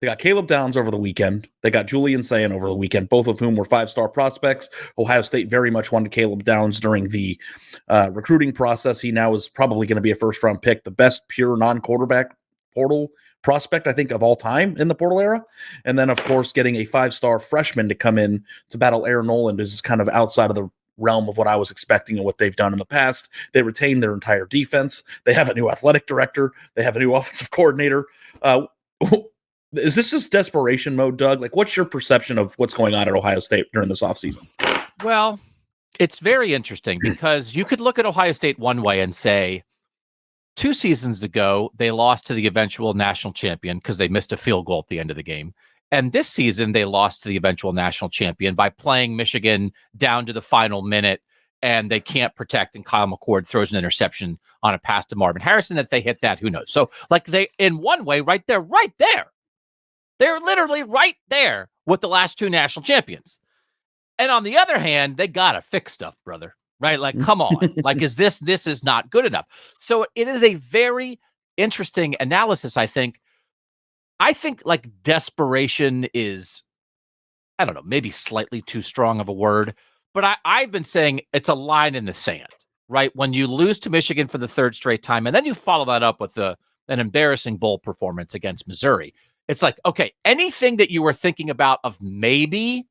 They got Caleb Downs over the weekend. They got Julian Sayin over the weekend, both of whom were 5-star prospects. Ohio State very much wanted Caleb Downs during the recruiting process. He now is probably going to be a first-round pick, the best pure non-quarterback portal prospect, I think, of all time in the portal era. And then, of course, getting a 5-star freshman to come in to battle Aaron Noland is kind of outside of the realm of what I was expecting and what they've done in the past. They retained their entire defense. They have a new athletic director. They have a new offensive coordinator. Is this just desperation mode, Doug? Like, what's your perception of what's going on at Ohio State during this offseason? Well, it's very interesting because you could look at Ohio State one way and say 2 seasons ago, they lost to the eventual national champion because they missed a field goal at the end of the game. And this season, they lost to the eventual national champion by playing Michigan down to the final minute, and they can't protect, and Kyle McCord throws an interception on a pass to Marvin Harrison. If they hit that, who knows? So, like, they, in one way, right there. They're literally right there with the last 2 national champions. And on the other hand, they got to fix stuff, brother. Right? Like, come on. Like, this is not good enough. So it is a very interesting analysis, I think. I think, like, desperation is, I don't know, maybe slightly too strong of a word. But I've been saying it's a line in the sand, right? When you lose to Michigan for the 3rd straight time, and then you follow that up with an embarrassing bowl performance against Missouri. It's like, okay, anything that you were thinking about of maybe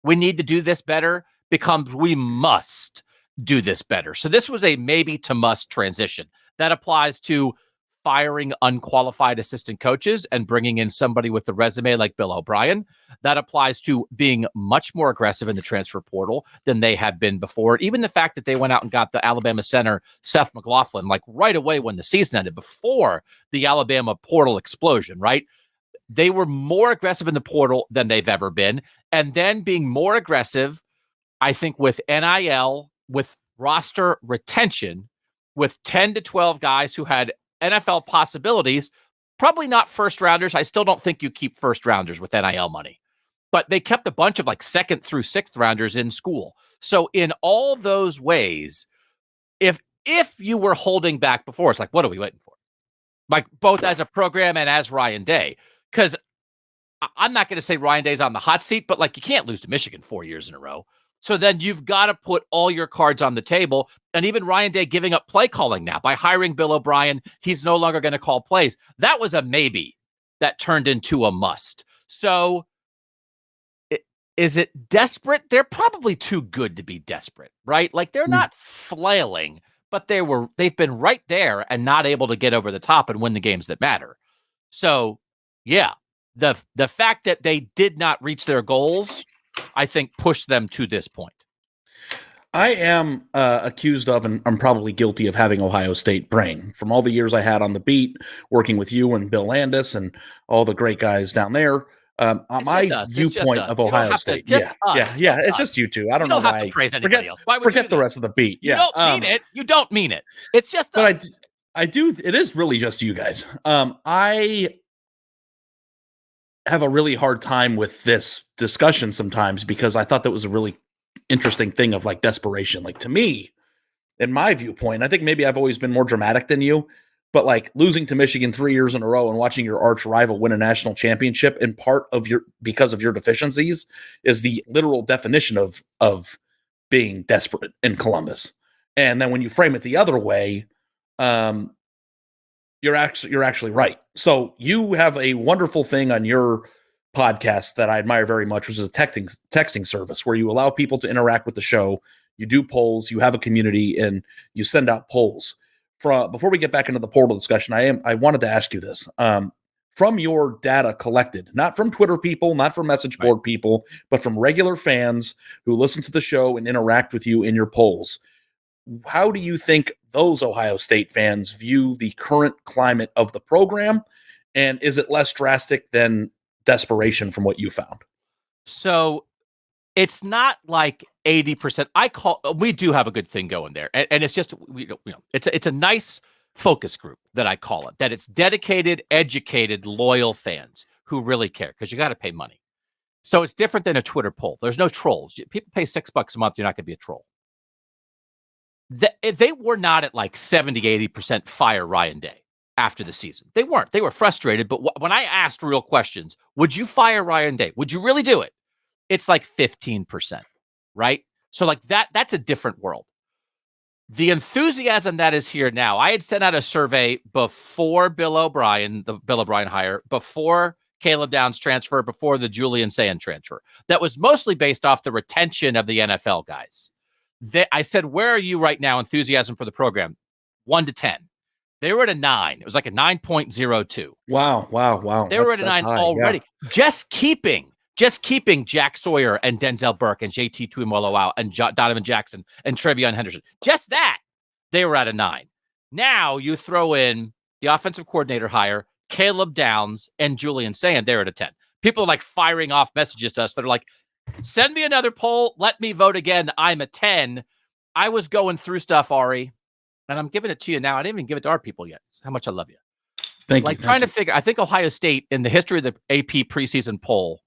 we need to do this better becomes we must do this better. So this was a maybe to must transition. That applies to firing unqualified assistant coaches and bringing in somebody with the resume like Bill O'Brien. That applies to being much more aggressive in the transfer portal than they have been before. Even the fact that they went out and got the Alabama center, Seth McLaughlin, like right away when the season ended, before the Alabama portal explosion, right? They were more aggressive in the portal than they've ever been. And then being more aggressive, I think, with NIL, with roster retention, with 10 to 12 guys who had NFL possibilities, probably not first rounders. I still don't think you keep first rounders with NIL money, but they kept a bunch of like 2nd through 6th rounders in school. So in all those ways, if you were holding back before, it's like, what are we waiting for? Like, both as a program and as Ryan Day. Because I'm not going to say Ryan Day's on the hot seat, but like, you can't lose to Michigan 4 years in a row. So then you've got to put all your cards on the table. And even Ryan Day giving up play calling now by hiring Bill O'Brien, he's no longer going to call plays. That was a maybe that turned into a must. So is it desperate? They're probably too good to be desperate, right? Like, they're not flailing, but they've been right there and not able to get over the top and win the games that matter. So yeah, the fact that they did not reach their goals, I think, pushed them to this point. I am accused of, and I'm probably guilty of, having Ohio State brain from all the years I had on the beat, working with you and Bill Landis and all the great guys down there. My viewpoint of Ohio State, it's just you two. I don't know why. Forget the rest of the beat. You don't mean it. You don't mean it. It's just us. But I do. It is really just you guys. I have a really hard time with this discussion sometimes because I thought that was a really interesting thing of like desperation. Like, to me, in my viewpoint, I think maybe I've always been more dramatic than you, but like losing to Michigan 3 years in a row and watching your arch rival win a national championship in part of because of your deficiencies is the literal definition of being desperate in Columbus. And then when you frame it the other way, you're actually right. So you have a wonderful thing on your podcast that I admire very much, which is a texting service where you allow people to interact with the show. You do polls, you have a community, and you send out polls. Before we get back into the portal discussion, I wanted to ask you this. From your data collected, not from Twitter people, not from message board people, but from regular fans who listen to the show and interact with you in your polls, how do you think those Ohio State fans view the current climate of the program? And is it less drastic than desperation from what you found? So it's not like 80%. We do have a good thing going there. And it's just, it's a nice focus group that I call it, that it's dedicated, educated, loyal fans who really care, because you got to pay money. So it's different than a Twitter poll. There's no trolls. People pay $6 a month. You're not going to be a troll. They were not at like 70, 80% fire Ryan Day. after the season. They weren't. They were frustrated. But when I asked real questions, would you fire Ryan Day? Would you really do it? It's like 15%, right? So like that's a different world. The enthusiasm that is here now, I had sent out a survey before Bill O'Brien, the Bill O'Brien hire, before Caleb Downs transfer, before the Julian Sayin transfer, that was mostly based off the retention of the NFL guys. I said, where are you right now, enthusiasm for the program? 1 to 10. They were at a 9. It was like a 9.02. Wow. They were at a 9 high, already. Yeah. Just keeping Jack Sawyer and Denzel Burke and JT Tuimoloau and Donovan Jackson and Trevion Henderson. Just that, they were at a 9. Now you throw in the offensive coordinator hire, Caleb Downs and Julian Sayin, they're at a 10. People are like firing off messages to us that are like, send me another poll. Let me vote again. I'm a 10. I was going through stuff, Ari, and I'm giving it to you now. I didn't even give it to our people yet. That's how much I love you. Thank you. Trying to figure, I think Ohio State in the history of the AP preseason poll,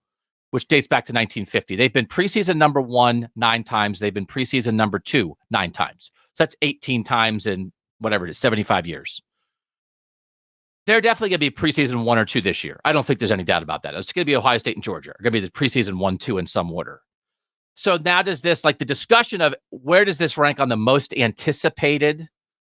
which dates back to 1950, they've been preseason number 1 9 times. They've been preseason number 2 9 times. So that's 18 times in whatever it is, 75 years. They're definitely going to be preseason 1 or 2 this year. I don't think there's any doubt about that. It's going to be Ohio State and Georgia. It's going to be the preseason 1, 2 in some order. So now does this, like the discussion of where does this rank on the most anticipated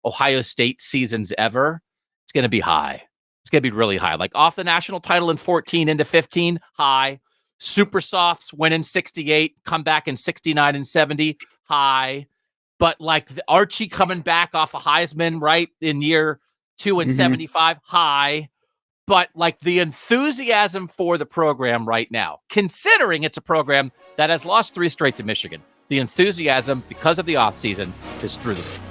Ohio State seasons ever? It's going to be high. It's going to be really high. Like off the national title in 14 into 15, high. Super Softs win in 68, come back in 69 and 70, high. But like the Archie coming back off a Heisman, right, in year 2 and 75, high. But like the enthusiasm for the program right now, considering it's a program that has lost 3 straight to Michigan, the enthusiasm because of the offseason is through the roof.